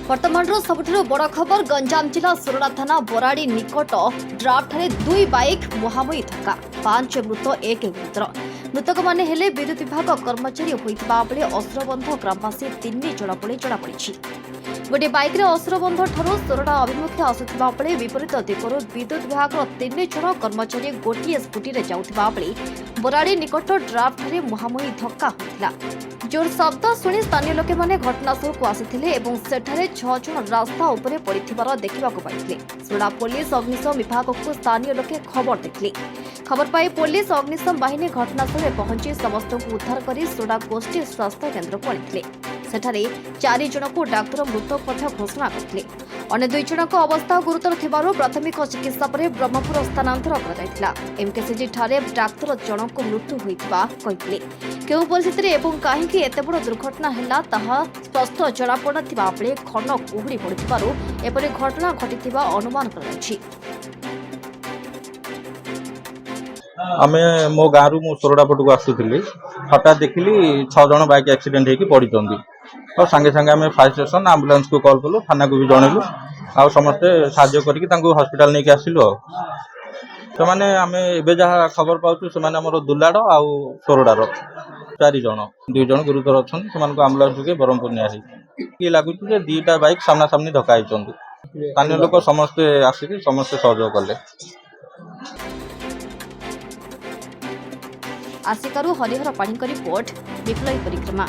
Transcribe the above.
वर्तमान सबुठ बड़ खबर गंजाम जिला सोरडा थाना बराड़ी निकट ड्राफ्ट दुई बाइक मुहांमुही धक्का 5 मृत 1 गुरुतर। मृतक माने हेले विद्युत विभाग कर्मचारी होइतिबा बेले असुरबंध ग्रामवासी 3 जण बोली जଣାपड़ी। गोटे बाइक रे असुरबंध ठारू सोरडा अभिमुखे आसुथिबा बेले विपरीत दिगरु विद्युत विभाग 3 जण कर्मचारी गोटे स्कूटी रे जाउथिबा बेले बराड़ी निकट ड्राफ्ट रे मुहांमुही धक्का होइतिला। जोर शब्द शुणी स्थानीय लोके माने घटनास्थल को आसिथिले एवं सेठारे 6 जण रास्ता उपरे पड़िथिबार देखिबाको पाइथिले। सोरडा पुलिस अग्निशम विभाग को स्थानीय लोके खबर देथिले। खबर पाई पुलिस अग्निशम बाहिनी घटनास्थल में पहुंची समस्त को उद्धार कर सोरडा गोष्ठी स्वास्थ्य केन्द्र को आनिथिले। सेठारे 4 जण को डाक्टर मृत पथ घोषणा करथिले। अन्य 2 जण को अवस्था गुरुतर थिबारु प्राथमिक चिकित्सा पर ब्रह्मपुर स्थानांतर कराइथिला। एमकेसीजी ठारे डाक्टर जण को मृत्यु होइथिबा कहिथिले। केउ परिस्थिति रे एवं काहेकि एते बड़ दुर्घटना हैला ताहा स्पष्ट जणा पड़थिबा बेले घन कुहुड़ी पड़थिबारु एपरि घटना घटिथिबा अनुमान कराइछि। आमे मो गाँव मु सोरडा पट को आसुली हठात देखिली 6 जण बाइक एक्सीडेंट होगी पड़ी और सांगे सांगे आमे फायर स्टेशन एम्बुलेंस को कॉल कलु थाना को भी जनइलु आ समस्ते साहाय्य करके तांको हॉस्पिटल लेके आसिलु। तो माने आमे एबे जहा खबर पाउछु से माने हमर दुलाड आ सोरडार 4 जण 2 जण गुरुतर अछन समान को एम्बुलेंस के बरमपुर ने आसी की लागु जे 2टा बाइक सामना सामनी धक्का आइछन। स्थानीय लोक समस्ते आसी समस्ते सहयोग कले। आसिकारु हरिहर पाणी रिपोर्ट विप्लवी परिक्रमा।